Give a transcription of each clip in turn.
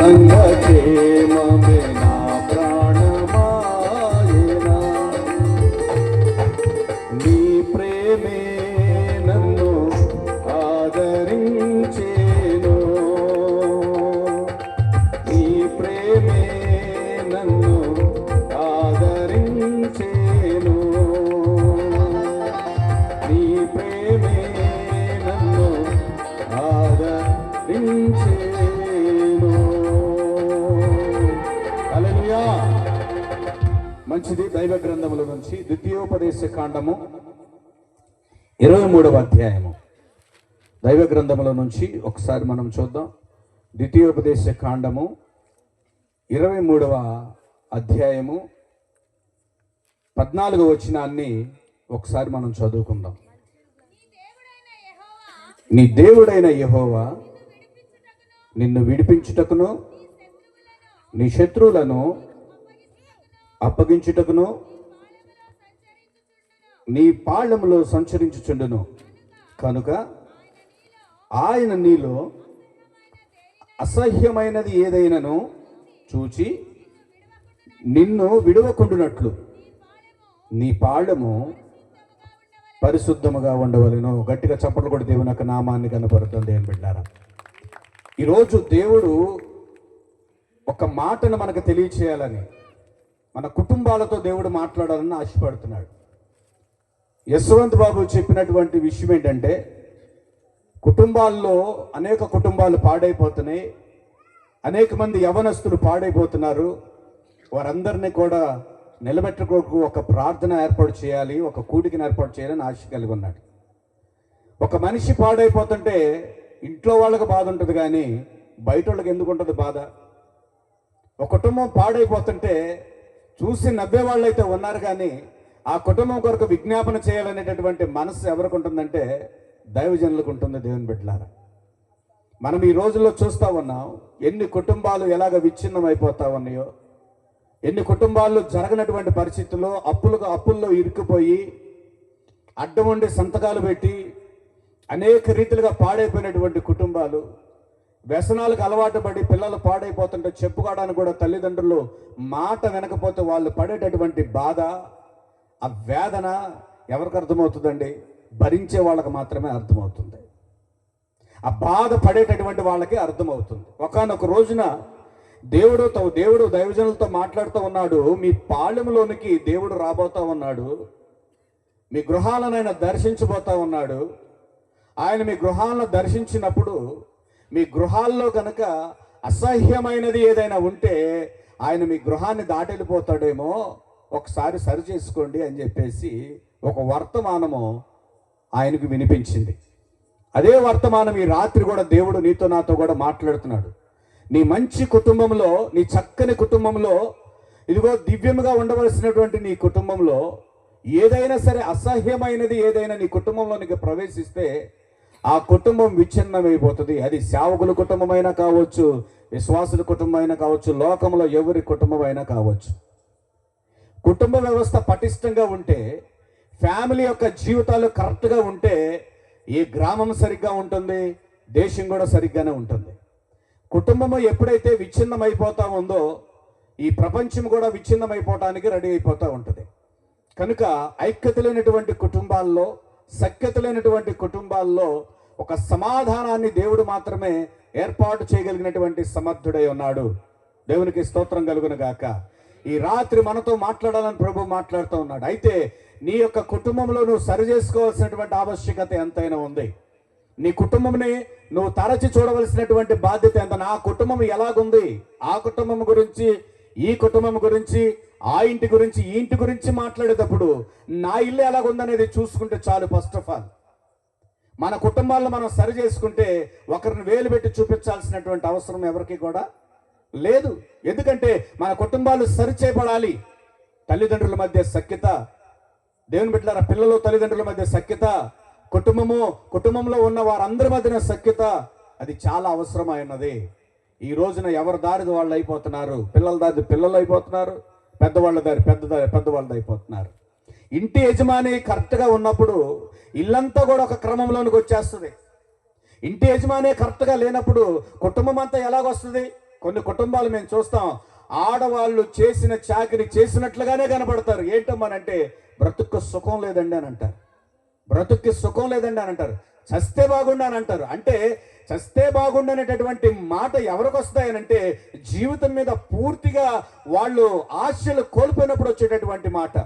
సంగక్షేమమే నా ప్రాణమాయనా, నీ ప్రేమే నన్ను ఆదరించేను, నీ ప్రేమే నన్ను ఆదరించేను, నీ ప్రేమే నన్ను ఆదరించేను. హల్లెలూయా. మంచిది. దైవ గ్రంథముల నుంచి ద్వితీయోపదేశ కాండము 23వ అధ్యాయము. దైవ గ్రంథముల నుంచి ఒకసారి మనం చూద్దాం. ద్వితీయోపదేశ కాండము 23వ అధ్యాయము 14వ వచనాన్ని ఒకసారి మనం చదువుకుందాం. నీ దేవుడైన యెహోవా నిన్ను విడిపించుటకును నీ శత్రువులను అప్పగించుటకును నీ పాళెములో సంచరించుచుండును కనుక ఆయన నీలో అసహ్యమైనది ఏదైనను చూచి నిన్ను విడవకుండునట్లు నీ పాళెము పరిశుద్ధముగా ఉండవలెను. గట్టిగా చప్పట్లు కొట్టి దేవుని యొక్క నామాన్ని కనపడుతుంది అని బిడ్డారా. ఈరోజు దేవుడు ఒక మాటను మనకు తెలియచేయాలని, మన కుటుంబాలతో దేవుడు మాట్లాడాలని ఆశపడుతున్నాడు. యశ్వంత్ బాబు చెప్పినటువంటి విషయం ఏంటంటే, కుటుంబాల్లో అనేక కుటుంబాలు పాడైపోతున్నాయి, అనేక మంది యవనస్తులు పాడైపోతున్నారు. వారందరినీ కూడా నిలబెట్టుకోకు ఒక ప్రార్థన ఏర్పాటు చేయాలి, ఒక కూడికను ఏర్పాటు చేయాలని ఆశ కలిగి ఉన్నాడు. ఒక మనిషి పాడైపోతుంటే ఇంట్లో వాళ్ళకి బాధ ఉంటుంది, కానీ బయట వాళ్ళకి ఎందుకు ఉంటుంది బాధ? ఒక కుటుంబం పాడైపోతుంటే చూసి నవ్వే వాళ్ళు అయితే ఉన్నారు, కానీ ఆ కుటుంబం కొరకు విజ్ఞాపన చేయాలనేటటువంటి మనసు ఎవరికి ఉంటుందంటే దైవజనులకు ఉంటుంది. దేవుని బిడ్డలారా, మనం ఈ రోజుల్లో చూస్తూ ఉన్నాం ఎన్ని కుటుంబాలు ఎలాగ విచ్ఛిన్నం అయిపోతా ఉన్నాయో, ఎన్ని కుటుంబాల్లో జరగనటువంటి పరిస్థితుల్లో అప్పుల్లో ఇరుక్కుపోయి అడ్డం ఉండి సంతకాలు పెట్టి అనేక రీతిలుగా పాడైపోయినటువంటి కుటుంబాలు, వ్యసనాలకు అలవాటు పడి పిల్లలు పాడైపోతుంటే చెప్పుకోవడానికి కూడా తల్లిదండ్రులు మాట వినకపోతే వాళ్ళు పడేటటువంటి బాధ, ఆ వేదన ఎవరికి అర్థమవుతుందండి? భరించే వాళ్ళకి మాత్రమే అర్థమవుతుంది. ఆ బాధ పడేటటువంటి వాళ్ళకి అర్థమవుతుంది. ఒకానొక రోజున దేవుడు దైవజనులతో మాట్లాడుతూ ఉన్నాడు. మీ పాళెంలోనికి దేవుడు రాబోతా ఉన్నాడు, మీ గృహాలను ఆయన దర్శించబోతా ఉన్నాడు. ఆయన మీ గృహాలను దర్శించినప్పుడు మీ గృహాల్లో కనుక అసహ్యమైనది ఏదైనా ఉంటే ఆయన మీ గృహాన్ని దాటెళ్ళిపోతాడేమో, ఒకసారి సరి చేసుకోండి అని చెప్పేసి ఒక వర్తమానము ఆయనకు వినిపించింది. అదే వర్తమానం ఈ రాత్రి కూడా దేవుడు నీతో నాతో కూడా మాట్లాడుతున్నాడు. నీ మంచి కుటుంబంలో, నీ చక్కని కుటుంబంలో, ఇదిగో దివ్యముగా ఉండవలసినటువంటి నీ కుటుంబంలో ఏదైనా సరే అసహ్యమైనది ఏదైనా నీ కుటుంబంలోనికి ప్రవేశిస్తే ఆ కుటుంబం విచ్ఛిన్నమైపోతుంది. అది సేవకుల కుటుంబమైనా కావచ్చు, విశ్వాసుల కుటుంబమైనా కావచ్చు, లోకంలో ఎవరి కుటుంబమైనా కావచ్చు. కుటుంబ వ్యవస్థ పటిష్టంగా ఉంటే, ఫ్యామిలీ యొక్క జీవితాలు కరెక్ట్గా ఉంటే ఈ గ్రామం సరిగ్గా ఉంటుంది, దేశం కూడా సరిగ్గానే ఉంటుంది. కుటుంబము ఎప్పుడైతే విచ్ఛిన్నమైపోతా ఉందో ఈ ప్రపంచం కూడా విచ్ఛిన్నమైపోవటానికి రెడీ అయిపోతూ ఉంటుంది. కనుక ఐక్యత లేనటువంటి కుటుంబాల్లో, సఖ్యత లేనటువంటి కుటుంబాల్లో ఒక సమాధానాన్ని దేవుడు మాత్రమే ఏర్పాటు చేయగలిగినటువంటి సమర్థుడై ఉన్నాడు. దేవునికి స్తోత్రం కలుగును గాక. ఈ రాత్రి మనతో మాట్లాడాలని ప్రభు మాట్లాడుతూ ఉన్నాడు. అయితే నీ యొక్క కుటుంబంలో నువ్వు సరి చేసుకోవాల్సినటువంటి ఆవశ్యకత ఎంతైనా ఉంది. నీ కుటుంబంని నువ్వు తరచి చూడవలసినటువంటి బాధ్యత ఎంత. నా కుటుంబం ఎలాగుంది, ఆ కుటుంబం గురించి, ఈ కుటుంబం గురించి, ఆ ఇంటి గురించి, ఈ ఇంటి గురించి మాట్లాడేటప్పుడు నా ఇల్లు ఎలాగుందనేది చూసుకుంటే చాలు. ఫస్ట్ ఆఫ్ ఆల్ మన కుటుంబాలను మనం సరి చేసుకుంటే ఒకరిని వేలు పెట్టి చూపించాల్సినటువంటి అవసరం ఎవరికి కూడా లేదు. ఎందుకంటే మన కుటుంబాలు సరి చేయబడాలి. తల్లిదండ్రుల మధ్య సఖ్యత, దేవుని బిడ్డలారా, పిల్లలు తల్లిదండ్రుల మధ్య సఖ్యత, కుటుంబంలో ఉన్న వారందరి మధ్యన సఖ్యత, అది చాలా అవసరమైనది. ఈ రోజున ఎవరి దారిది వాళ్ళు అయిపోతున్నారు. పిల్లల దారి పిల్లలు అయిపోతున్నారు, పెద్దవాళ్ళ దారి పెద్దవాళ్ళది అయిపోతున్నారు. ఇంటి యజమాని కరెక్ట్గా ఉన్నప్పుడు ఇల్లంతా కూడా ఒక క్రమంలోనికి వచ్చేస్తుంది. ఇంటి యజమాని కరెక్ట్గా లేనప్పుడు కుటుంబం అంతా ఎలాగొస్తుంది? కొన్ని కుటుంబాలు మేము చూస్తాం, ఆడవాళ్ళు చేసిన చాకరీ చేసినట్లుగానే కనబడతారు. ఏంటమ్మానంటే బ్రతుక్కు సుఖం లేదండి అని అంటారు. బ్రతుక్కి సుఖం లేదండి అని అంటారు. చస్తే బాగుండు అని అంటారు. అంటే చస్తే బాగుండు అనేటటువంటి మాట ఎవరికి వస్తాయనంటే జీవితం మీద పూర్తిగా వాళ్ళు ఆశలు కోల్పోయినప్పుడు వచ్చేటటువంటి మాట.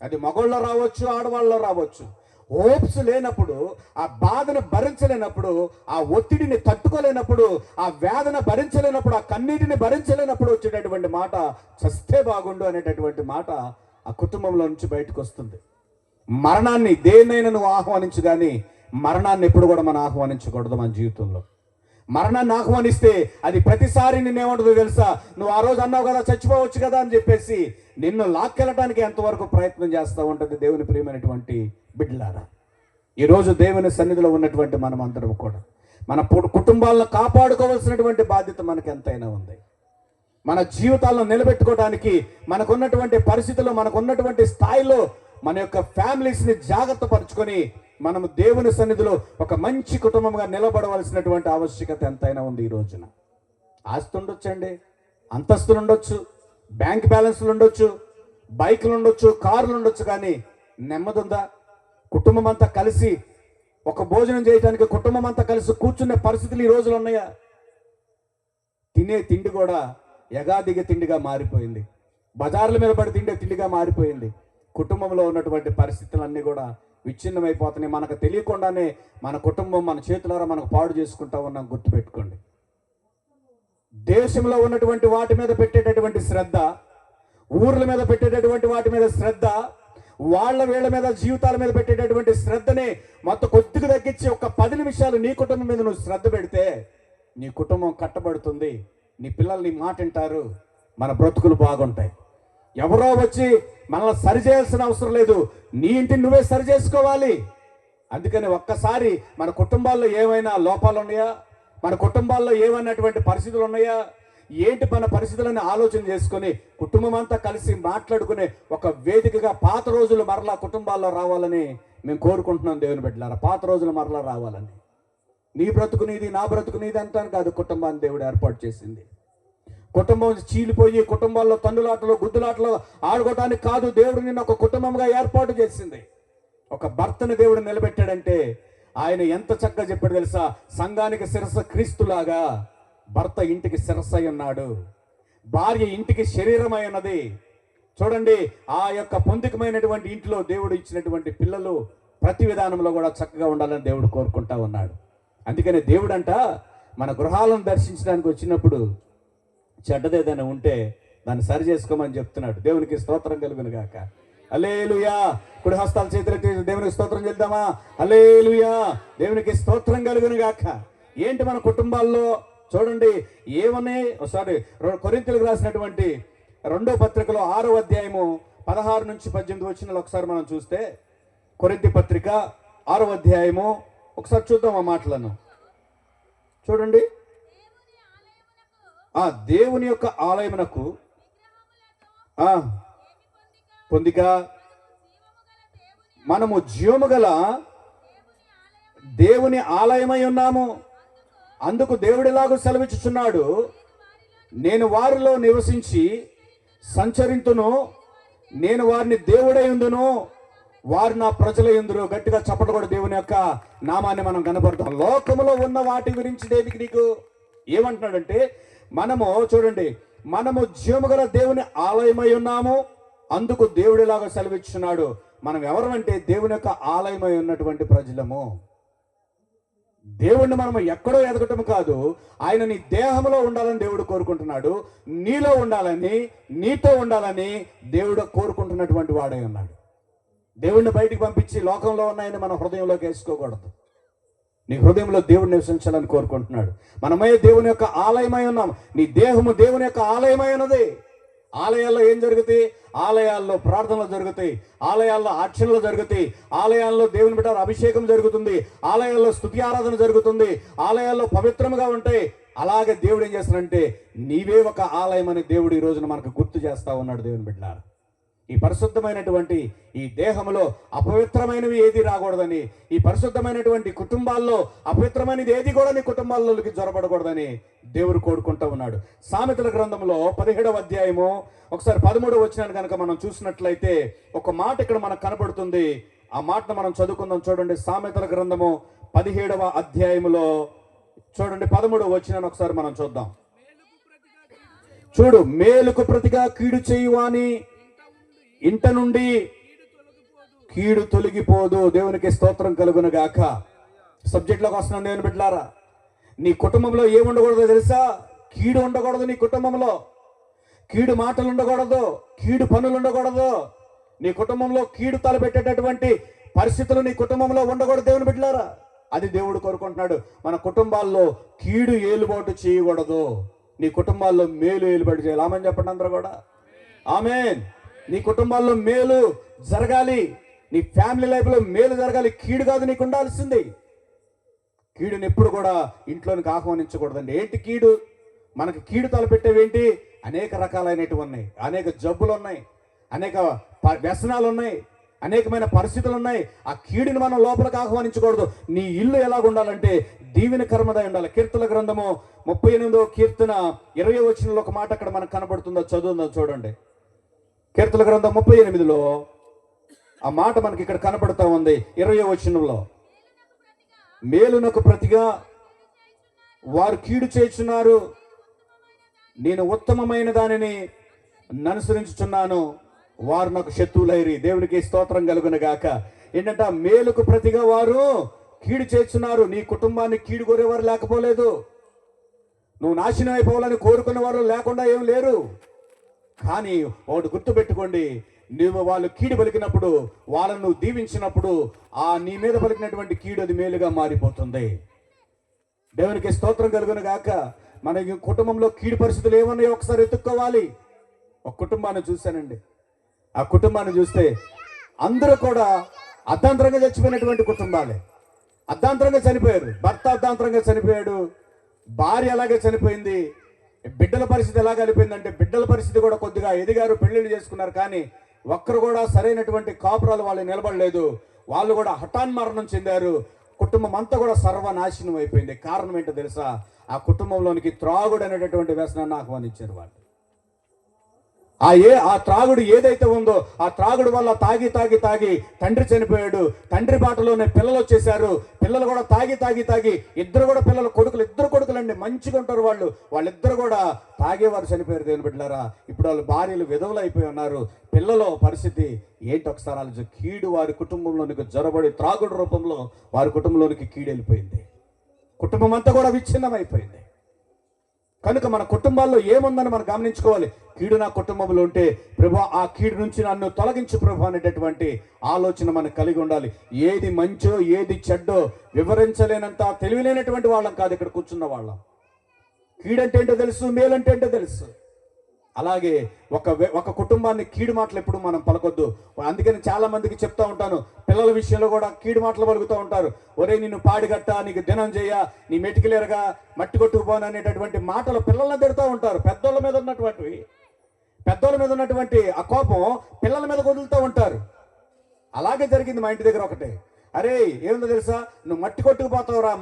అది మగవాళ్ళలో రావచ్చు, ఆడవాళ్ళలో రావచ్చు. హోప్స్ లేనప్పుడు, ఆ బాధను భరించలేనప్పుడు, ఆ ఒత్తిడిని తట్టుకోలేనప్పుడు, ఆ వేదన భరించలేనప్పుడు, ఆ కన్నీటిని భరించలేనప్పుడు వచ్చేటటువంటి మాట చస్తే బాగుండు అనేటటువంటి మాట ఆ కుటుంబంలో నుంచి బయటకు వస్తుంది. మరణాన్ని దేన్నైనా నువ్వు ఆహ్వానించు, కానీ మరణాన్ని ఎప్పుడు కూడా మనం ఆహ్వానించకూడదు. మన జీవితంలో మరణాన్ని ఆహ్వానిస్తే అది ప్రతిసారి నిన్నేమంటుందో తెలుసా? నువ్వు ఆ రోజు అన్నావు కదా చచ్చిపోవచ్చు కదా అని చెప్పేసి నిన్ను లాక్కెళ్ళటానికి ఎంతవరకు ప్రయత్నం చేస్తూ ఉంటుంది. దేవుని ప్రియమైనటువంటి బిడ్డలారా, ఈరోజు దేవుని సన్నిధిలో ఉన్నటువంటి మనం అందరం కూడా మన కుటుంబాలను కాపాడుకోవాల్సినటువంటి బాధ్యత మనకు ఎంతైనా ఉంది. మన జీవితాలను నిలబెట్టుకోవడానికి మనకున్నటువంటి పరిస్థితుల్లో, మనకున్నటువంటి స్థాయిలో మన యొక్క ఫ్యామిలీస్ని జాగ్రత్త పరుచుకొని మనము దేవుని సన్నిధిలో ఒక మంచి కుటుంబంగా నిలబడవలసినటువంటి ఆవశ్యకత ఎంతైనా ఉంది. ఈ రోజున ఆస్తి ఉండొచ్చండి, అంతస్తులు ఉండొచ్చు, బ్యాంక్ బ్యాలెన్స్లు ఉండొచ్చు, బైకులు ఉండొచ్చు, కార్లు ఉండొచ్చు, కానీ నెమ్మది ఉందా? కుటుంబం అంతా కలిసి ఒక భోజనం చేయడానికి కుటుంబం అంతా కలిసి కూర్చునే పరిస్థితులు ఈ రోజులు ఉన్నాయా? తినే తిండి కూడా ఎగాదిగ తిండిగా మారిపోయింది. బజార్ల మీద పడి తిండే తిండిగా మారిపోయింది. కుటుంబంలో ఉన్నటువంటి పరిస్థితులన్నీ కూడా విచ్ఛిన్నమైపోతున్నాయి. మనకు తెలియకుండానే మన కుటుంబం మన చేతులారా మనకు పాడు చేసుకుంటా ఉన్నాం. గుర్తుపెట్టుకోండి, దేశంలో ఉన్నటువంటి వాటి మీద పెట్టేటటువంటి శ్రద్ధ, ఊర్ల మీద పెట్టేటటువంటి వాటి మీద శ్రద్ధ, వాళ్ళ వీళ్ళ మీద జీవితాల మీద పెట్టేటటువంటి శ్రద్ధని మొత్తం కొద్దిగా తగ్గించి ఒక 10 నిమిషాలు నీ కుటుంబం మీద నువ్వు శ్రద్ధ పెడితే నీ కుటుంబం కట్టబడుతుంది. నీ పిల్లలు నీ మాట వింటారు, మన బ్రతుకులు బాగుంటాయి. ఎవరో వచ్చి మనల్ని సరి చేయాల్సిన అవసరం లేదు. నీ ఇంటిని నువ్వే సరి చేసుకోవాలి. అందుకని ఒక్కసారి మన కుటుంబాల్లో ఏమైనా లోపాలు ఉన్నాయా, మన కుటుంబాల్లో ఏమైనటువంటి పరిస్థితులు ఉన్నాయా, ఏంటి మన పరిస్థితులను ఆలోచన చేసుకొని కుటుంబం అంతా కలిసి మాట్లాడుకునే ఒక వేదికగా పాత రోజులు మరలా కుటుంబాల్లో రావాలని మేము కోరుకుంటున్నాం. దేవుని బిడ్డలారా, పాత రోజులు మరలా రావాలని. నీ బ్రతుకు నీది, నా బ్రతుకు నీది అంటాను కాదు, కుటుంబాన్ని దేవుడు ఏర్పాటు చేసింది. కుటుంబం చీలిపోయి కుటుంబాల్లో తండ్రులాటలు గుద్దులాటలు ఆడుకోవటానికి కాదు, దేవుడు నిన్ను ఒక కుటుంబంగా ఏర్పాటు చేసింది. ఒక భర్తని దేవుడు నిలబెట్టాడంటే ఆయన ఎంత చక్కగా చెప్పాడు తెలుసా? సంఘానికి శిరస్సు క్రీస్తులాగా భర్త ఇంటికి శిరస్సై ఉన్నాడు, భార్య ఇంటికి శరీరమై ఉన్నది. చూడండి, ఆ యొక్క పొందికమైనటువంటి ఇంట్లో దేవుడు ఇచ్చినటువంటి పిల్లలు ప్రతి విధానంలో కూడా చక్కగా ఉండాలని దేవుడు కోరుకుంటా ఉన్నాడు. అందుకనే దేవుడంట మన గృహాలను దర్శించడానికి వచ్చినప్పుడు చెడ్డదేదైనా ఉంటే దాన్ని సరి చేసుకోమని చెప్తున్నాడు. దేవునికి స్తోత్రం కలుగును గాక. హల్లెలూయా. కుడి హస్తాలు చేతులెత్తి దేవునికి స్తోత్రం చేద్దామా? హల్లెలూయా. దేవునికి స్తోత్రం కలుగును గాక. ఏంటి మన కుటుంబాల్లో చూడండి ఏమని ఒకసారి కొరింథీయులకు రాసినటువంటి 2వ పత్రికలో 6వ అధ్యాయము 16 నుంచి 18 వచనాలు ఒకసారి మనం చూస్తే, కొరింథీ పత్రిక 6వ అధ్యాయము ఒకసారి చూద్దాం. ఆ మాటలను చూడండి. ఆ దేవుని యొక్క ఆలయమునకు పొందిక మనము జీవము గల దేవుని ఆలయమై ఉన్నాము. అందుకు దేవుడిలాగా సెలవిచ్చుచున్నాడు, నేను వారిలో నివసించి సంచరింతును, నేను వారిని దేవుడై ఉందును, వారు నా ప్రజలై ఉందురు. గట్టిగా చప్పట్లు కూడా దేవుని యొక్క నామాన్ని మనం కనపడతాం. లోకములో ఉన్న వాటి గురించి దేనికి నీకు ఏమంటున్నాడంటే, మనము చూడండి, మనము జీవము గల దేవుని ఆలయమై ఉన్నాము, అందుకు దేవుడిలాగా సెలవిచ్చున్నాడు. మనం ఎవరమంటే దేవుని యొక్క ఆలయమై ఉన్నటువంటి ప్రజలము. దేవుణ్ణి మనం ఎక్కడో ఎదగటం కాదు, ఆయన నీ దేహంలో ఉండాలని దేవుడు కోరుకుంటున్నాడు, నీలో ఉండాలని, నీతో ఉండాలని దేవుడు కోరుకుంటున్నటువంటి వాడై ఉన్నాడు. దేవుణ్ణి బయటికి పంపించి లోకంలో ఉన్నాయని మన హృదయంలోకి వేసుకోకూడదు. నీ హృదయంలో దేవుడు నివసించాలని కోరుకుంటున్నాడు. మనమే దేవుని యొక్క ఆలయమై ఉన్నాం. నీ దేహము దేవుని యొక్క ఆలయమై ఉన్నది. ఆలయాల్లో ఏం జరుగుతాయి? ఆలయాల్లో ప్రార్థనలు జరుగుతాయి, ఆలయాల్లో అర్చనలు జరుగుతాయి, ఆలయాల్లో దేవుని బిడ్డ అభిషేకం జరుగుతుంది, ఆలయాల్లో స్తుతి ఆరాధన జరుగుతుంది, ఆలయాల్లో పవిత్రంగా ఉంటాయి. అలాగే దేవుడు ఏం చేస్తాడంటే నీవే ఒక ఆలయం అని దేవుడు ఈ రోజున మనకు గుర్తు చేస్తా ఉన్నాడు. దేవుని బిడ్డ, ఈ పరిశుద్ధమైనటువంటి ఈ దేహంలో అపవిత్రమైనవి ఏది రాకూడదని, ఈ పరిశుద్ధమైనటువంటి కుటుంబాల్లో అపవిత్రమైనది ఏది కూడా నీ కుటుంబాల్లోకి జొరబడకూడదని దేవుడు కోరుకుంటూ ఉన్నాడు. సామెతల గ్రంథంలో 17వ అధ్యాయము ఒకసారి 13వ వచనాన్ని కనుక మనం చూసినట్లయితే ఒక మాట ఇక్కడ మనకు కనబడుతుంది. ఆ మాటను మనం చదువుకుందాం. చూడండి, సామెతల గ్రంథము 17వ అధ్యాయములో చూడండి 13వ వచనాన్ని ఒకసారి మనం చూద్దాం. చూడు, మేలుకు ప్రతిగా కీడు చేయువాని ఇంట నుండి కీడు తొలగిపోదు. దేవునికి స్తోత్రం కలుగును గాక. సబ్జెక్ట్లోకి వస్తున్నాను దేవుని బిడ్డలారా. నీ కుటుంబంలో ఏముండకూడదో తెలుసా? కీడు ఉండకూడదు. నీ కుటుంబంలో కీడు మాటలు ఉండకూడదు, కీడు పనులు ఉండకూడదు. నీ కుటుంబంలో కీడు తలపెట్టేటటువంటి పరిస్థితులు నీ కుటుంబంలో ఉండకూడదు దేవుని బిడ్డలారా. అది దేవుడు కోరుకుంటున్నాడు. మన కుటుంబాల్లో కీడు ఏలుబాటు చేయకూడదు. నీ కుటుంబాల్లో మేలు ఏలుబాటు చేయాలి. ఆమెన్ చెప్పండి అందరూ కూడా. ఆమెన్. నీ కుటుంబాల్లో మేలు జరగాలి, నీ ఫ్యామిలీ లైఫ్లో మేలు జరగాలి. కీడు కాదు నీకు ఉండాల్సింది. కీడుని ఎప్పుడు కూడా ఇంట్లోనికి ఆహ్వానించకూడదండి. ఏంటి కీడు? మనకి కీడు తలపెట్టేవేంటి? అనేక రకాలైనటువంటి ఉన్నాయి, అనేక జబ్బులు ఉన్నాయి, అనేక వ్యసనాలు ఉన్నాయి, అనేకమైన పరిస్థితులు ఉన్నాయి. ఆ కీడుని మనం లోపలికి ఆహ్వానించకూడదు. నీ ఇల్లు ఎలాగ ఉండాలంటే దీవెనకరమదై ఉండాలి. కీర్తన గ్రంథము 38వ కీర్తన 20వ వచనంలో ఒక మాట అక్కడ మనకు కనబడుతుందో, చదువుందో చూడండి. కీర్తన గ్రంథం 38లో ఆ మాట మనకి ఇక్కడ కనబడుతూ ఉంది. 20వ వచనంలో, మేలునకు ప్రతిగా వారు కీడు చేయుచున్నారు, నేను ఉత్తమమైన దానిని అనుసరించుచున్నాను, వారు నాకు శత్రువులైరి. దేవునికి స్తోత్రం కలుగును గాక. ఏంటంటే మేలుకు ప్రతిగా వారు కీడు చేస్తున్నారు. నీ కుటుంబాన్ని కీడు కోరేవారు లేకపోలేదు, నువ్వు నాశనం అయిపోవాలని కోరుకున్న వారు లేకుండా ఏం లేరు. కానీ ఒకటి గుర్తుపెట్టుకోండి, నువ్వు వాళ్ళు కీడు పలికినప్పుడు, వాళ్ళను నువ్వు దీవించినప్పుడు, ఆ నీ మీద పలికినటువంటి కీడు అది మేలుగా మారిపోతుంది. దేవునికి స్తోత్రం కలుగును గాక. మన కుటుంబంలో కీడు పరిస్థితులు ఏమన్నాయో ఒకసారి ఎత్తుక్కోవాలి. ఒక కుటుంబాన్ని చూశానండి. ఆ కుటుంబాన్ని చూస్తే అందరూ కూడా అర్ధాంతరంగా చచ్చిపోయినటువంటి కుటుంబాలే. అర్ధాంతరంగా చనిపోయారు. భర్త అర్ధాంతరంగా చనిపోయాడు, భార్య అలాగే చనిపోయింది. బిడ్డల పరిస్థితి ఎలా కలిపోయిందంటే, బిడ్డల పరిస్థితి కూడా కొద్దిగా ఎదిగారు, పెళ్లిళ్ళు చేసుకున్నారు, కానీ ఒక్కరు కూడా సరైనటువంటి కాపురాలు వాళ్ళు నిలబడలేదు. వాళ్ళు కూడా హఠాన్మరణం చెందారు. కుటుంబం అంతా కూడా సర్వనాశనం అయిపోయింది. కారణం ఏంటో తెలుసా? ఆ కుటుంబంలోనికి త్రాగుడు అనేటటువంటి వ్యసనాన్ని ఆహ్వానించారు వాళ్ళు. ఆ త్రాగుడు ఏదైతే ఉందో, ఆ త్రాగుడు వల్ల తాగి తాగి తాగి తండ్రి చనిపోయాడు. తండ్రి బాటలోనే పిల్లలు వచ్చేసారు. పిల్లలు కూడా తాగి తాగి తాగి ఇద్దరు కూడా పిల్లలు, కొడుకులు, ఇద్దరు కొడుకులండి, మంచిగా ఉంటారు వాళ్ళు. వాళ్ళిద్దరు కూడా తాగేవారు చనిపోయారు దేవుని బిడ్డలారా. ఇప్పుడు వాళ్ళు భార్యలు విధవులు అయిపోయి ఉన్నారు. పిల్లల పరిస్థితి ఏంటి ఒకసారి ఆలోచన. కీడు వారి కుటుంబంలోనికి జొరబడి త్రాగుడు రూపంలో వారి కుటుంబంలోనికి కీడు వెళ్ళిపోయింది. కుటుంబం అంతా కూడా విచ్ఛిన్నం అయిపోయింది. కనుక మన కుటుంబాల్లో ఏముందని మనం గమనించుకోవాలి. కీడు నా కుటుంబంలో ఉంటే, ప్రభు ఆ కీడు నుంచి నన్ను తొలగించు ప్రభు అనేటటువంటి ఆలోచన మనకు కలిగి ఉండాలి. ఏది మంచో ఏది చెడ్డో వివరించలేనంత తెలివిలేనటువంటి వాళ్ళం కాదు ఇక్కడ కూర్చున్న వాళ్ళం. కీడంటే ఏంటో తెలుసు, మేలంటే ఏంటో తెలుసు. అలాగే ఒక కుటుంబాన్ని కీడు మాటలు ఎప్పుడు మనం పలకొద్దు. అందుకని చాలా మందికి చెప్తా ఉంటాను, పిల్లల విషయంలో కూడా కీడు మాటలు పలుకుతూ ఉంటారు. ఒరే నిన్ను పాడిగట్ట, నీకు దినం చేయ, నీ మెటికిలేరగా మట్టి కొట్టుకుపోను అనేటటువంటి మాటలు పిల్లల్ని తిడుతూ ఉంటారు. పెద్దోళ్ళ మీద ఉన్నటువంటి ఆ కోపం పిల్లల మీద వదులుతూ ఉంటారు. అలాగే జరిగింది మా ఇంటి దగ్గర ఒకటే. అరే ఏముందో తెలుసా, నువ్వు మట్టి కొట్టుకుపోతావురా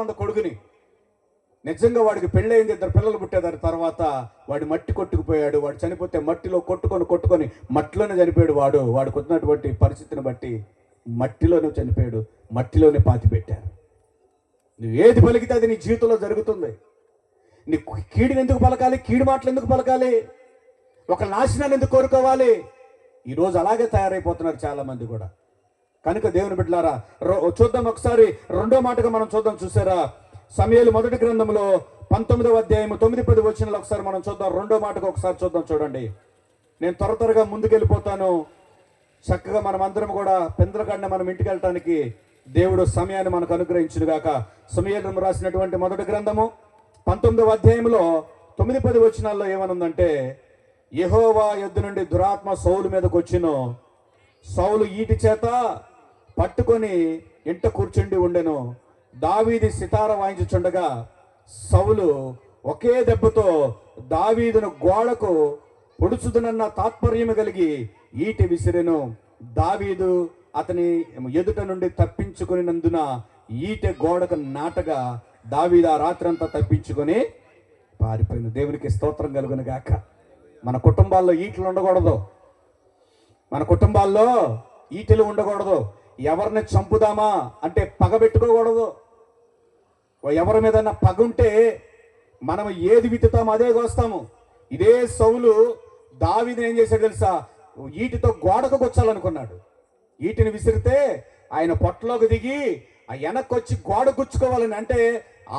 అంత కొడుకుని. నిజంగా వాడికి పెళ్ళయింది, 2 పిల్లలు పుట్టేదాని తర్వాత వాడు మట్టి కొట్టుకుపోయాడు. వాడు చనిపోతే మట్టిలో కొట్టుకొని మట్టిలోనే చనిపోయాడు. వాడికి వచ్చినటువంటి పరిస్థితిని బట్టి మట్టిలోనే చనిపోయాడు. మట్టిలోనే పాతి పెట్టారు. నువ్వు ఏది పలికితే అది నీ జీవితంలో జరుగుతుంది. నీ కీడుని ఎందుకు పలకాలి? కీడు మాటలు ఎందుకు పలకాలి? ఒక నాశనాన్ని ఎందుకు కోరుకోవాలి? ఈరోజు అలాగే తయారైపోతున్నారు చాలా మంది కూడా. కనుక దేవుని బిడ్డలారా, చూద్దాం ఒకసారి రెండో మాటగా మనం చూద్దాం. చూసారా, సమూయేలు మొదటి గ్రంథంలో 19వ అధ్యాయం 9-10 వచనాలు ఒకసారి మనం చూద్దాం. రెండో మాటకు ఒకసారి చూద్దాం. చూడండి, నేను త్వరగా ముందుకెళ్ళిపోతాను. చక్కగా మనం అందరం కూడా పెందలకండ మనం ఇంటికి వెళ్ళటానికి దేవుడు సమయాన్ని మనకు అనుగ్రహించును గాక. సమూయేలు రాసినటువంటి మొదటి గ్రంథము 19వ అధ్యాయంలో 9-10 వచనాల్లో ఏమనుందంటే, యెహోవా యొద్ద నుండి దురాత్మ సౌలు మీదకి వచ్చెను. సౌలు ఈటి చేత పట్టుకొని ఇంట కూర్చుండి ఉండెను. దావీదు సితార వాయించుచుండగా సౌలు ఒకే దెబ్బతో దావీదును గోడకు పొడుచుదునన్న తాత్పర్యము కలిగి ఈటె విసిరెను. దావీదు అతని ఎదుట నుండి తప్పించుకునినందున ఈటె గోడకు నాటగా దావీదు ఆ రాత్రంతా తప్పించుకొని పారిపోయిన. దేవునికి స్తోత్రం కలుగును గాక. మన కుటుంబాల్లో ఈటలు ఉండకూడదు. మన కుటుంబాల్లో ఈటలు ఉండకూడదు. ఎవరిని చంపుదామా అంటే పగ పెట్టుకోకూడదు. ఎవరి మీద పగ ఉంటే మనం ఏది విత్తుతామో అదే కోస్తాము. ఇదే సౌలు దావీదుని ఏం చేశాడు తెలుసా? ఈటితో గోడకు గుచ్చాలనుకున్నాడు. ఈటిని విసిరితే ఆయన పొట్టలోకి దిగి ఆ వెనక్కి వచ్చి గోడ గుచ్చుకోవాలని, అంటే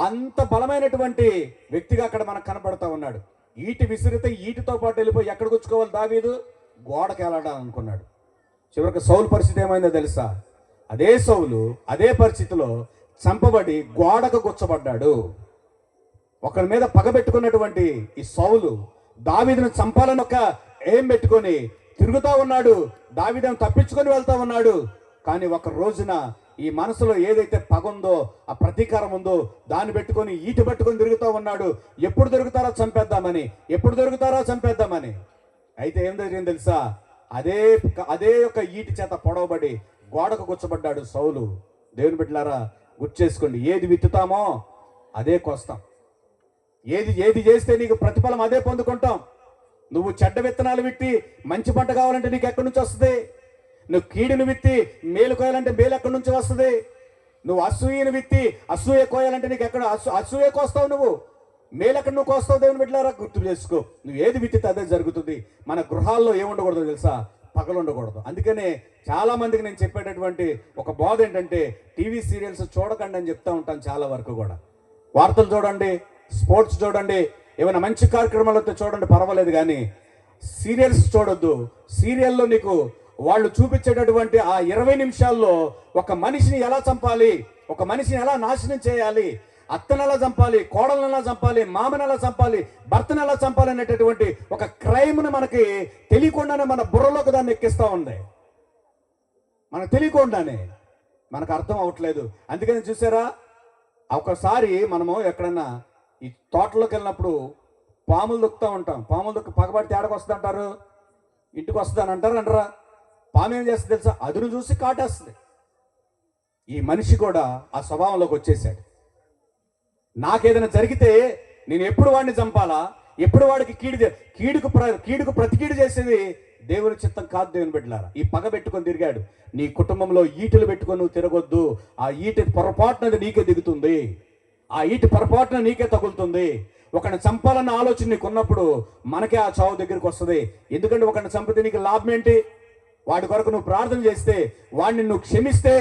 అంత బలమైనటువంటి వ్యక్తిగా అక్కడ మనకు కనపడతా ఉన్నాడు. ఈటి విసిరితే ఈటితో పాటు వెళ్ళిపోయి ఎక్కడ గుచ్చుకోవాలి? దావీదు గోడకి వెళ్ళాలనుకున్నాడు. చివరికి సౌలు పరిస్థితి ఏమైందో తెలుసా? అదే సౌలు అదే పరిస్థితిలో చంపబడి గోడకు గుచ్చబడ్డాడు. ఒకరి మీద పగబెట్టుకున్నటువంటి ఈ సౌలు దావీదును చంపాలని ఒక ఏం పెట్టుకొని తిరుగుతా ఉన్నాడు. దావీదును తప్పించుకొని వెళ్తా ఉన్నాడు. కానీ ఒక రోజున ఈ మనసులో ఏదైతే పగ ఉందో, ఆ ప్రతీకారం ఉందో, దాన్ని పెట్టుకొని ఈటు పెట్టుకొని తిరుగుతూ ఉన్నాడు. ఎప్పుడు దొరుకుతారో చంపేద్దామని, ఎప్పుడు దొరుకుతారో చంపేద్దామని. అయితే ఏం జరిగింది తెలుసా? అదే యొక్క ఈటి చేత పొడవబడి గోడకు గుచ్చబడ్డాడు సౌలు. దేవుని బిడ్డలారా, గుర్చేసుకోండి, ఏది విత్తుతామో అదే కోస్తాం. ఏది చేస్తే నీకు ప్రతిఫలం అదే పొందుకుంటాం. నువ్వు చెడ్డ విత్తనాలు విత్తి మంచి పంట కావాలంటే నీకు ఎక్కడి నుంచి వస్తుంది? నువ్వు కీడును విత్తి మేలు కోయాలంటే మేలు ఎక్కడి నుంచి వస్తుంది? నువ్వు అసూయను విత్తి అసూయ కోయాలంటే నీకు ఎక్కడ అసూయ కోస్తావు? నువ్వు మేలు ఎక్కడ నువ్వు కోస్తావు? దేవుని బిడ్డలారా, గుర్తు చేసుకో. నువ్వు ఏది విత్తితే అదే జరుగుతుంది. మన గృహాల్లో ఏముండకూడదు తెలుసా? పగలు ఉండకూడదు. అందుకనే చాలా మందికి నేను చెప్పేటటువంటి ఒక బోధ ఏంటంటే, టీవీ సీరియల్స్ చూడకండి అని చెప్తా ఉంటాను. చాలా వరకు కూడా వార్తలు చూడండి, స్పోర్ట్స్ చూడండి, ఏమైనా మంచి కార్యక్రమాలతో చూడండి, పర్వాలేదు. కానీ సీరియల్స్ చూడొద్దు. సీరియల్లో నీకు వాళ్ళు చూపించేటటువంటి ఆ 20 నిమిషాల్లో ఒక మనిషిని ఎలా చంపాలి, ఒక మనిషిని ఎలా నాశనం చేయాలి, అత్తను ఎలా చంపాలి, కోడలను ఎలా చంపాలి, మామని ఎలా చంపాలి, భర్తను ఎలా చంపాలి అనేటటువంటి ఒక క్రైమ్ను మనకి తెలియకుండానే మన బుర్రలోకి దాన్ని ఎక్కిస్తూ ఉంది. మనకు తెలియకుండానే, మనకు అర్థం అవ్వట్లేదు. అందుకని చూసారా, ఒకసారి మనము ఎక్కడన్నా ఈ తోటలోకి వెళ్ళినప్పుడు పాములు దొక్కుతూ ఉంటాం. పాములు దొక్కి పగబడితే ఏడకు వస్తుంది అంటారు? ఇంటికి వస్తుంది అని అంటారు అంటారా? పాము ఏం చేస్తుంది తెలుసా? అదును చూసి కాటేస్తుంది. ఈ మనిషి కూడా ఆ స్వభావంలోకి వచ్చేసాడు. నాకేదైనా జరిగితే నేను ఎప్పుడు వాడిని చంపాలా, ఎప్పుడు వాడికి కీడుకు ప్రతికీడు చేసేది దేవుని చిత్తం కాదు. దేవుని బిడ్డలారా, ఈ పగ పెట్టుకొని తిరిగాడు. నీ కుటుంబంలో ఈటలు పెట్టుకొని నువ్వు తిరగొద్దు. ఆ ఈటి పొరపాటునది నీకే దిగుతుంది. ఆ ఈటి పొరపాటున నీకే తగులుతుంది. ఒకరిని చంపాలన్న ఆలోచన నీకు ఉన్నప్పుడు మనకే ఆ చావు దగ్గరికి వస్తుంది. ఎందుకంటే ఒకరిని చంపితే నీకు లాభం ఏంటి? వాడి కొరకు నువ్వు ప్రార్థన చేస్తే, వాడిని నువ్వు క్షమిస్తే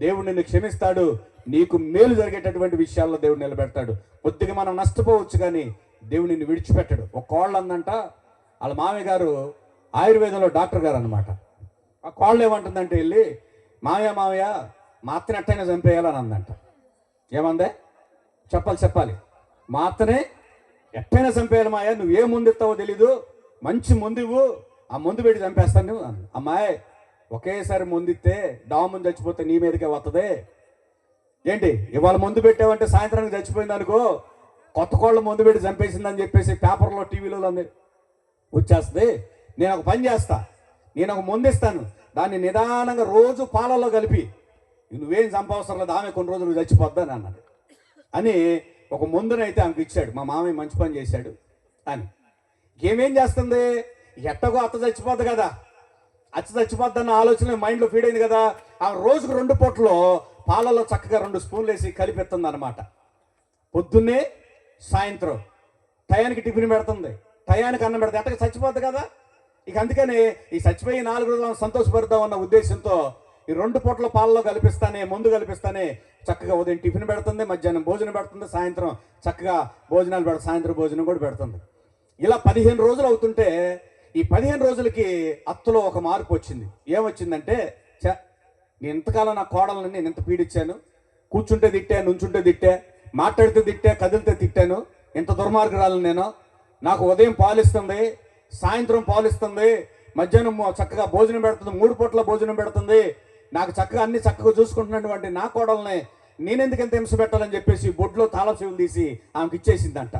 దేవుడు నిన్ను క్షమిస్తాడు. నీకు మేలు జరిగేటటువంటి విషయాల్లో దేవుడు నిలబెడతాడు. కొద్దిగా మనం నష్టపోవచ్చు, కానీ దేవుడు నిన్ను విడిచిపెట్టాడు. ఒక కోళ్ళు అందంట, వాళ్ళ మామయ్య గారు ఆయుర్వేదంలో డాక్టర్ గారు అనమాట. ఆ కోళ్ళు ఏమంటుందంటే వెళ్ళి, మామయ్య మా అత్తని ఎట్టయినా చంపేయాలని అందంట. ఏమందే? చెప్పాలి. మా అత్తనే ఎట్టయినా చంపేయాలి మాయ, నువ్వు ఏ ముందు ఇస్తావో తెలీదు, మంచి ముందు ఇవ్వు, ఆ ముందు పెట్టి చంపేస్తాను నువ్వు. అమ్మాయి, ఒకేసారి ముందిస్తే డావ ముందు చచ్చిపోతే నీ మీదకే వస్తుంది ఏంటి? ఇవాళ ముందు పెట్టావంటే సాయంత్రానికి చచ్చిపోయింది అనుకో, కొత్త కోళ్ళ ముందు పెట్టి చంపేసిందని చెప్పేసి పేపర్లో టీవీలో వచ్చేస్తుంది. నేను ఒక పని చేస్తా, నేను ఒక ముందు ఇస్తాను, దాన్ని నిదానంగా రోజు పాలల్లో కలిపి, నువ్వేం చంపవసరం లేదు, ఆమె కొన్ని రోజులు చచ్చిపోద్దని అన్నాడు. అని ఒక ముందునైతే ఆమెకు ఇచ్చాడు. మా మామయ్య మంచి పని చేశాడు అని. ఏమేం చేస్తుంది? ఎట్టగో అత్త చచ్చిపోద్ది కదా, అచ్చ చచ్చిపోద్ది అన్న ఆలోచన మైండ్లో ఫీడ్ అయింది కదా. ఆ రోజుకు 2 పూటలో పాలలో చక్కగా 2 స్పూన్లు వేసి కలిపెత్తుంది అనమాట. పొద్దున్నే సాయంత్రం టయానికి టిఫిన్ పెడుతుంది, టయానికి అన్నం పెడుతుంది. ఎట్టగా చచ్చిపోద్ది కదా. ఇక అందుకని ఈ చచ్చిపోయి 4 రోజులను సంతోషపడదాం అన్న ఉద్దేశంతో ఈ 2 పూటల పాలలో ముందు కలిపిస్తానే చక్కగా ఉదయం టిఫిన్ పెడుతుంది, మధ్యాహ్నం భోజనం పెడుతుంది, సాయంత్రం చక్కగా భోజనాలు పెడుతుంది, సాయంత్రం భోజనం కూడా పెడుతుంది. ఇలా 15 రోజులు అవుతుంటే ఈ 15 రోజులకి అత్తలో ఒక మార్పు వచ్చింది. ఏమొచ్చిందంటే, నేను ఎంతకాలం నా కోడలని నేను ఎంత పీడిచ్చాను, కూర్చుంటే తిట్టా, నుంచుంటే తిట్టా, మాట్లాడితే తిట్టా, కదిలితే తిట్టాను, ఎంత దుర్మార్గురాలను నేను. నాకు ఉదయం పాలిస్తుంది, సాయంత్రం పాలిస్తుంది, మధ్యాహ్నం చక్కగా భోజనం పెడుతుంది, 3 పూట్ల భోజనం పెడుతుంది, నాకు చక్కగా అన్ని చక్కగా చూసుకుంటున్నటువంటి నా కోడల్ని నేనెందుకు ఎంత హింస పెట్టాలని చెప్పేసి బొడ్లో తాళం చెవులు తీసి ఆమెకి ఇచ్చేసిందంట.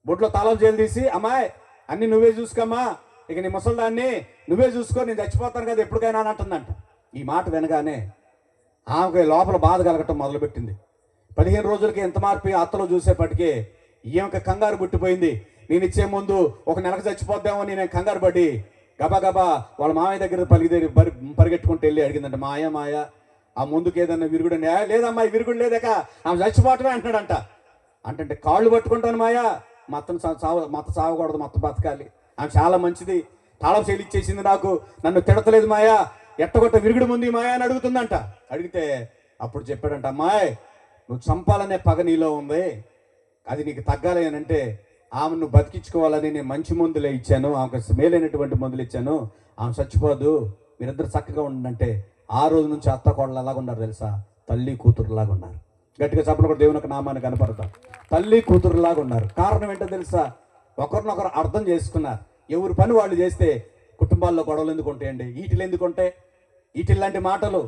బొడ్లో తాళం చెవులు తీసి, అమ్మాయి అన్ని నువ్వే చూసుకోమ్మా, ఇక నీ ముసలిదాన్ని నువ్వే చూసుకో, నేను చచ్చిపోతాను కదా ఎప్పటికైనా అని అంటుందంట. ఈ మాట వినగానే ఆమెకు లోపల బాధ కలగటం మొదలుపెట్టింది. 15 రోజులకి ఎంత మార్పు అత్తలో చూసేపటికే ఈమెకు కంగారు పుట్టిపోయింది. నేను ఇచ్చే ముందు ఒక నెలకు చచ్చిపోద్దామో నేను కంగారు పడి గబా వాళ్ళ మామయ్య దగ్గర పరిగెట్టుకుంటూ వెళ్ళి అడిగిందంట, మాయ ఆ ముందుకు ఏదన్నా విరుగుడు లేదమ్మా, ఈ విరుగుడు లేదాక ఆమె చచ్చిపోవటమే అంటున్నాడంట. అంటే కాళ్ళు పట్టుకుంటాను మాయా, మత్త సాగకూడదు, మత్త బతకాలి, ఆమె చాలా మంచిది, తాళం శైలి ఇచ్చేసింది నాకు, నన్ను తిడతలేదు మాయా, ఎట్టగొట్ట విరుగుడు ముందు మాయా అని అడుగుతుందంట. అడిగితే అప్పుడు చెప్పాడంట, అమ్మాయి నువ్వు చంపాలనే పగ నీలో ఉంది, అది నీకు తగ్గాలి అని అంటే ఆమె నువ్వు బతికించుకోవాలని నేను మంచి మందులే ఇచ్చాను, ఆమెకు మేలైనటువంటి మందులు ఇచ్చాను, ఆమె చచ్చిపోదు, మీరిద్దరు చక్కగా ఉండంటే ఆ రోజు నుంచి అత్త కోడలు ఎలాగ ఉన్నారు తెలుసా? తల్లి కూతురులాగా ఉన్నారు. గట్టిగా చెప్పలు కూడా దేవునికి నామాన్ని కనపడతాం. తల్లి కూతురులాగా ఉన్నారు. కారణం ఏంటో తెలుసా? ఒకరినొకరు అర్థం చేసుకున్నారు. ఎవరి పని వాళ్ళు చేస్తే కుటుంబాల్లో గొడవలు ఎందుకు ఉంటాయండి? ఈటిలు ఎందుకు ఉంటాయి? ఈటిల్ లాంటి మాటలు,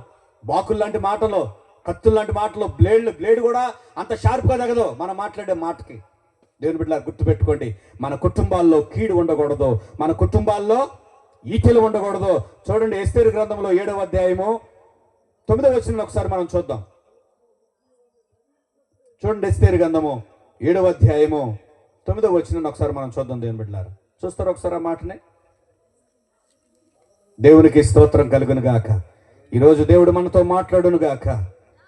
బాకులు లాంటి మాటలు, కత్తులు లాంటి మాటలు, బ్లేడ్ కూడా అంత షార్ప్గా తగదు మనం మాట్లాడే మాటకి. దేవుని బిడ్డలారా గుర్తుపెట్టుకోండి, మన కుటుంబాల్లో కీడు ఉండకూడదు, మన కుటుంబాల్లో ఈటెలు ఉండకూడదు. చూడండి ఎస్తేరు గ్రంథంలో 7వ అధ్యాయము 9వ వచనం ఒకసారి మనం చూద్దాం. చూడండి ఎస్తేరు గ్రంథము 7వ అధ్యాయము 9వ వచనం ఒకసారి మనం చూద్దాం. దేవుని బిడ్డలారా చూస్తారు ఒకసారి ఆ మాటని? దేవునికి స్తోత్రం కలుగును గాక. ఈరోజు దేవుడు మనతో మాట్లాడును గాక.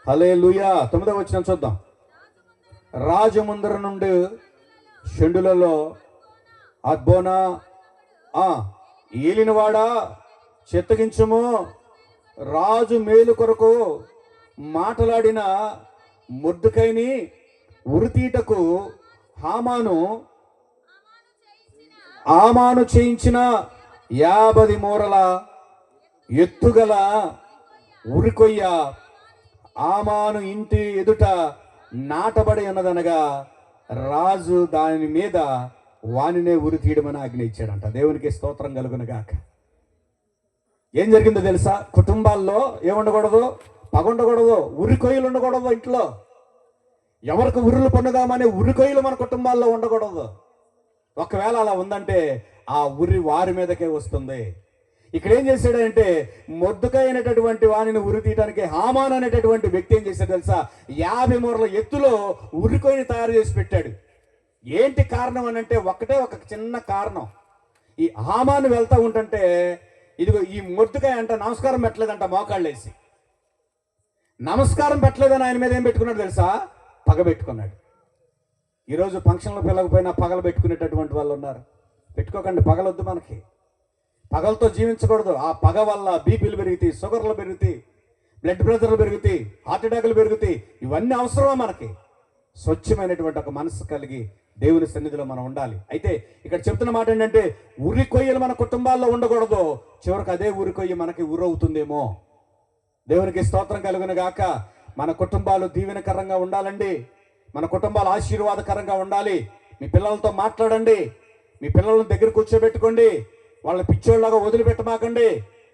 హల్లెలూయా. 9వ వచనం చూద్దాం. రాజముందర నుండి షండులలో అద్బోనా ఏలినవాడా చెత్తగించుము, రాజు మేలు కొరకు మాట్లాడిన మొర్దెకైని ఉరితీటకు హామాను చేయించిన 50 మూరల ఎత్తుగల ఉరికొయ్య హామాను ఇంటి ఎదుట నాటబడి ఉన్నదనగా రాజు దాని మీద వానినే ఉరి తీయడమని ఆజ్ఞ ఇచ్చాడంట. దేవునికి స్తోత్రం కలుగును గాక. ఏం జరిగిందో తెలుసా? కుటుంబాల్లో ఏముండకూడదు? పగ ఉండకూడదు, ఉరికొయ్యలు ఉండకూడదు. ఇంట్లో ఎవరికి ఉరులు పొందుదామనే ఉరికొయ్యలు మన కుటుంబాల్లో ఉండకూడదు. ఒకవేళ అలా ఉందంటే ఆ ఉరి వారి మీదకే వస్తుంది. ఇక్కడ ఏం చేశాడంటే మొర్దెకై అనేటటువంటి వాణిని ఉరి తీయడానికి హామాను అనేటటువంటి వ్యక్తి ఏం చేశాడు తెలుసా? 50 మూరల ఎత్తులో ఉరికొయ్యని తయారు చేసి పెట్టాడు. ఏంటి కారణం అని అంటే ఒకటే ఒక చిన్న కారణం. ఈ హామాను వెళ్తా ఉంటుంటే ఇదిగో ఈ మొర్దెకై అంట నమస్కారం పెట్టలేదంట, మోకాళ్ళు వేసి నమస్కారం పెట్టలేదని ఆయన మీద ఏం పెట్టుకున్నాడు తెలుసా? పగ పెట్టుకున్నాడు. ఈరోజు ఫంక్షన్లో పిల్లకపోయినా పగలు పెట్టుకునేటటువంటి వాళ్ళు ఉన్నారు. పెట్టుకోకండి, పగలొద్దు మనకి. పగలతో జీవించకూడదు. ఆ పగ వల్ల బీపీలు పెరుగుతాయి, షుగర్లు పెరుగుతాయి, బ్లడ్ ప్రెషర్లు పెరుగుతాయి, హార్ట్ అటాక్లు పెరుగుతాయి. ఇవన్నీ అవసరమా మనకి? స్వచ్ఛమైనటువంటి ఒక మనసు కలిగి దేవుని సన్నిధిలో మనం ఉండాలి. అయితే ఇక్కడ చెప్తున్న మాట ఏంటంటే ఉరి కొయ్యలు మన కుటుంబాల్లో ఉండకూడదు. చివరికి అదే ఉరి కొయ్య మనకి ఊరవుతుందేమో. దేవునికి స్తోత్రం కలుగును గాక. మన కుటుంబాలు దీవెనకరంగా ఉండాలండి. మన కుటుంబాలు ఆశీర్వాదకరంగా ఉండాలి. మీ పిల్లలతో మాట్లాడండి. మీ పిల్లలను దగ్గర కూర్చోబెట్టుకోండి. వాళ్ళ పిచ్చోళ్ళలాగా వదిలిపెట్టమాకండి.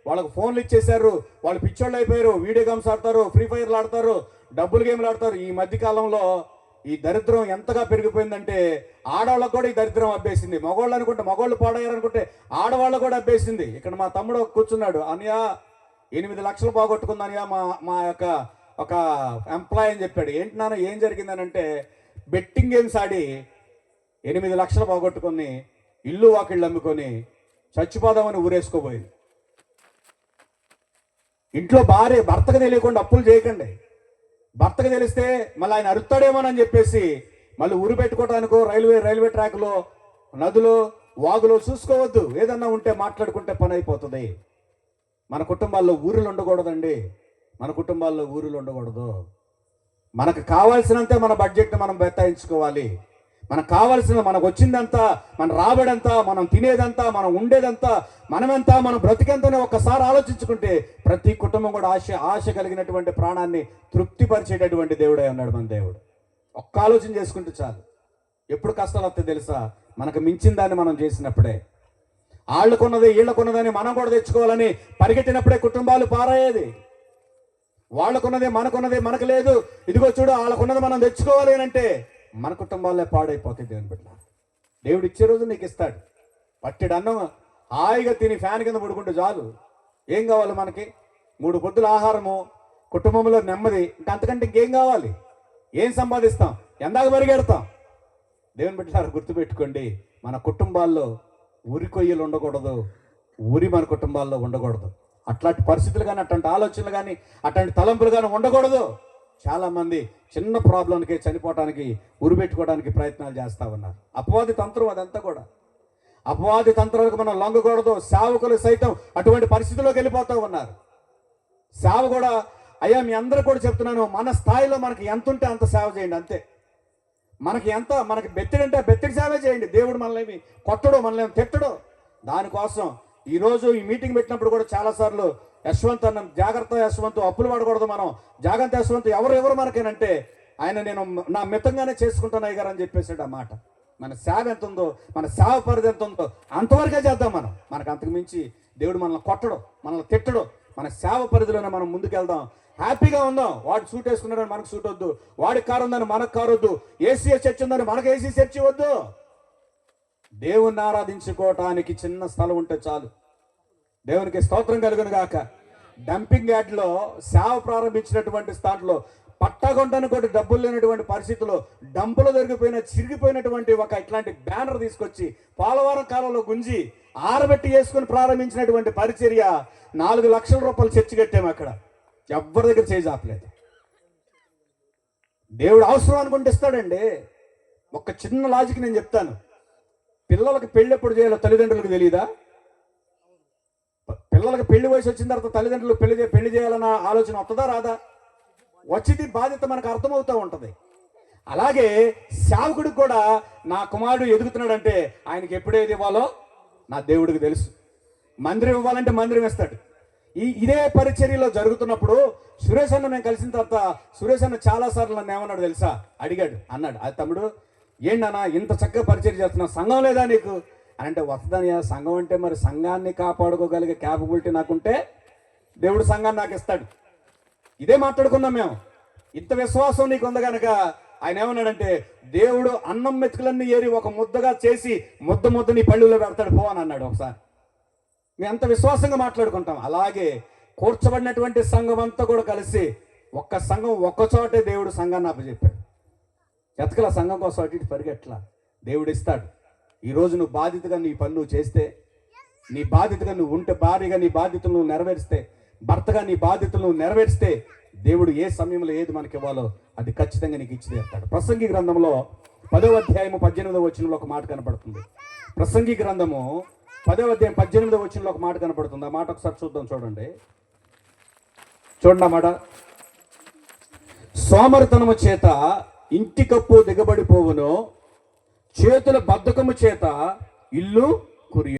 వాళ్ళకు ఫోన్లు ఇచ్చేశారు, వాళ్ళు పిచ్చోళ్ళు అయిపోయారు. వీడియో గేమ్స్ ఆడతారు, ఫ్రీ ఫైర్లు ఆడతారు, డబ్బులు గేమ్లు ఆడతారు. ఈ మధ్యకాలంలో ఈ దరిద్రం ఎంతగా పెరిగిపోయిందంటే ఆడవాళ్ళకు కూడా ఈ దరిద్రం అబ్బేసింది. మగవాళ్ళు అనుకుంటే మగవాళ్ళు పాడయ్యారనుకుంటే ఆడవాళ్ళు కూడా అబ్బేసింది. ఇక్కడ మా తమ్ముడు కూర్చున్నాడు, అనియా 8 లక్షలు పోగొట్టుకుంది అనియా మా యొక్క ఒక ఎంప్లాయ్ అని చెప్పాడు. ఏంటి నాన్న ఏం జరిగిందనంటే బెట్టింగ్ గేమ్స్ ఆడి 8 లక్షలు పోగొట్టుకొని ఇల్లు వాకిళ్ళు అమ్ముకొని చచ్చిపోదామని ఊరేసుకోబోయింది. ఇంట్లో భర్తకు తెలియకుండా అప్పులు చేయకండి. భర్తకు తెలిస్తే మళ్ళీ ఆయన అరుస్తాడేమోనని చెప్పేసి మళ్ళీ ఊరు పెట్టుకోవడానికో రైల్వే ట్రాక్లో, నదులో, వాగులో చూసుకోవద్దు. ఏదన్నా ఉంటే మాట్లాడుకుంటే పని అయిపోతుంది. మన కుటుంబాల్లో ఊరులు ఉండకూడదండి. మన కుటుంబాల్లో ఊరులు ఉండకూడదు. మనకు కావాల్సినంతే మన బడ్జెట్ని మనం బెత్తాయించుకోవాలి. మనకు కావాల్సిన, మనకు వచ్చిందంతా, మన రాబడంతా, మనం తినేదంతా, మనం ఉండేదంతా, మనమెంతా, మనం బ్రతికెంతనే ఒక్కసారి ఆలోచించుకుంటే ప్రతి కుటుంబం కూడా ఆశ కలిగినటువంటి ప్రాణాన్ని తృప్తిపరిచేటటువంటి దేవుడే ఉన్నాడు మన దేవుడు. ఒక్క ఆలోచన చేసుకుంటే చాలు. ఎప్పుడు కష్టాలు వస్తాయి తెలుసా? మనకు మించిన దాన్ని మనం చేసినప్పుడే. వాళ్ళకున్నది వీళ్ళకున్నదని మనం కూడా తెచ్చుకోవాలని పరిగెట్టినప్పుడే కుటుంబాలు పారయ్యేది. వాళ్ళకున్నదే మనకున్నదే మనకు లేదు, ఇదిగో చూడు వాళ్ళకున్నది మనం తెచ్చుకోవాలి అని అంటే మన కుటుంబాలే పాడైపోతాయి. దేవుని బిడ్డ దేవుడు ఇచ్చే రోజు నీకు ఇస్తాడు. పట్టెడు అన్నం హాయిగా తిని ఫ్యాన్ కింద పడుకుంటే చాలు. ఏం కావాలి మనకి? 3 పొద్దుల ఆహారము, కుటుంబంలో నెమ్మది, ఇంకా అంతకంటే ఇంకేం కావాలి? ఏం సంపాదిస్తాం? ఎందాక పరిగెడతాం? దేవుని బిడ్డలారా గుర్తుపెట్టుకోండి, మన కుటుంబాల్లో ఊరి కొయ్యలు ఉండకూడదు, ఊరి మన కుటుంబాల్లో ఉండకూడదు. అట్లాంటి పరిస్థితులు కానీ, అట్లాంటి ఆలోచనలు కానీ, అట్లాంటి తలంపులు కానీ ఉండకూడదు. చాలామంది చిన్న ప్రాబ్లంకి చనిపోవటానికి, ఉరి పెట్టుకోవడానికి ప్రయత్నాలు చేస్తూ ఉన్నారు. అపవాది తంత్రం అదంతా కూడా. అపవాది తంత్రాలకు మనం లొంగకూడదు. సేవకులు సైతం అటువంటి పరిస్థితుల్లోకి వెళ్ళిపోతూ ఉన్నారు. సేవ కూడా, అయ్యా మీ అందరూ కూడా చెప్తున్నాను, మన స్థాయిలో మనకి ఎంత ఉంటే అంత సేవ చేయండి, అంతే. మనకి బెత్తిడంటే బెత్తిడి సేవ చేయండి. దేవుడు మనల్ని కొట్టడు, మనల్ని తిట్టడు. దానికోసం ఈరోజు ఈ మీటింగ్ పెట్టినప్పుడు కూడా చాలాసార్లు యశ్వంత్ అన్న, జాగ్రత్త యశ్వంత్, అప్పులు పడకూడదు మనం, జాగ్రత్త యశ్వంత్, ఎవరు మనకేనంటే ఆయన నేను నా మితంగానే చేసుకుంటాను అయ్యగారు అని చెప్పేసాడు. ఆ మాట మన సేవ ఎంత ఉందో, మన సేవ పరిధి ఎంత ఉందో అంతవరకే చేద్దాం మనం. మనకు అంతకు మించి దేవుడు మనల్ని కొట్టడు, మనల్ని తిట్టడు. మన సేవ పరిధిలోనే మనం ముందుకెళ్దాం, హ్యాపీగా ఉందాం. వాడు సూట్ వేసుకున్నాడని మనకు సూట్ వద్దు, వాడి కారు ఉందని మనకు కారు వద్దు, ఏసీ చర్చ్ ఉందని మనకు ఏసీ చర్చ్ వద్దు. దేవుణ్ణి ఆరాధించుకోవటానికి చిన్న స్థలం ఉంటే చాలు. దేవునికి స్తోత్రం కలుగును గాక. డంపింగ్ యార్డ్లో సేవ ప్రారంభించినటువంటి స్థానంలో పట్టగొంటానికి కూడా డబ్బులు లేనటువంటి పరిస్థితుల్లో డంపులు దొరికిపోయిన చిరిగిపోయినటువంటి ఒక ఇట్లాంటి బ్యానర్ తీసుకొచ్చి పోలవరం కాలంలో గుంజి ఆరబెట్టి వేసుకుని ప్రారంభించినటువంటి పరిచర్య 4 లక్షల రూపాయలు చర్చి కట్టాము. అక్కడ ఎవరి దగ్గర చేజాపలేదు. దేవుడు అవసరం అనుకుంటే ఇస్తాడండి. ఒక చిన్న లాజిక్ నేను చెప్తాను. పిల్లలకి పెళ్ళి ఎప్పుడు చేయాలో తల్లిదండ్రులకు తెలియదా? పిల్లలకి పెళ్లి వయసు వచ్చిన తర్వాత తల్లిదండ్రులు పెళ్లి చేయాలన్న ఆలోచన వస్తుందా రాదా? వచ్చింది, బాధ్యత మనకు అర్థమవుతూ ఉంటుంది. అలాగే సేవకుడికి కూడా నా కుమారుడు ఎదుగుతున్నాడంటే ఆయనకి ఎప్పుడేది ఇవ్వాలో నా దేవుడికి తెలుసు. మందిరం ఇవ్వాలంటే మందిరం ఇస్తాడు. ఇదే పరిచర్యలో జరుగుతున్నప్పుడు సురేష్ అన్న మేము కలిసిన తర్వాత సురేష్ అన్న చాలాసార్లు నన్ను ఏమన్నాడు తెలుసా? అన్నాడు, అది తమ్ముడు ఏంటన్నా ఇంత చక్కగా పరిచర్య చేస్తున్నావు, సంఘం లేదా నీకు అని అంటే, వస్తుందని సంఘం అంటే మరి సంఘాన్ని కాపాడుకోగలిగే క్యాపబిలిటీ నాకుంటే దేవుడు సంఘాన్ని నాకు ఇస్తాడు. ఇదే మాట్లాడుకున్నాం మేము. ఇంత విశ్వాసం నీకు ఉంది కనుక ఆయన ఏమన్నాడంటే, దేవుడు అన్నం మెతుకులన్నీ ఏరి ఒక ముద్దగా చేసి ముద్ద నీ పళ్ళులో పెడతాడు పో అని అన్నాడు. ఒకసారి మేము అంత విశ్వాసంగా మాట్లాడుకుంటాం. అలాగే కూర్చబడినటువంటి సంఘం అంతా కూడా కలిసి ఒక్క సంఘం ఒక్కచోటే దేవుడు సంఘాన్ని అప్పచెప్పాడు. ఎతకల సంఘం కోసం అటు ఇటు పరిగెట్లా, దేవుడు ఇస్తాడు. ఈరోజు నువ్వు బాధ్యతగా నీ పని నువ్వు చేస్తే, నీ బాధ్యతగా నువ్వు ఉంటే, భార్యగా నీ బాధ్యతలు నువ్వు నెరవేరిస్తే, భర్తగా నీ బాధ్యతలు నువ్వు నెరవేరిస్తే, దేవుడు ఏ సమయంలో ఏది మనకి ఇవ్వాలో అది ఖచ్చితంగా నీకు ఇచ్చి తీరుతాడు. ప్రసంగి గ్రంథంలో 10వ అధ్యాయము 18వ వచనంలో ఒక మాట కనపడుతుంది. ప్రసంగి గ్రంథము 10వ అధ్యాయం 18వ వచనంలో ఒక మాట కనపడుతుంది. ఆ మాట ఒకసారి చూద్దాం. చూడండి అన్నమాట. సోమరితనము చేత ఇంటి కప్పు దిగబడిపోవును, చేతుల బద్ధకము చేత ఇల్లు కురియు.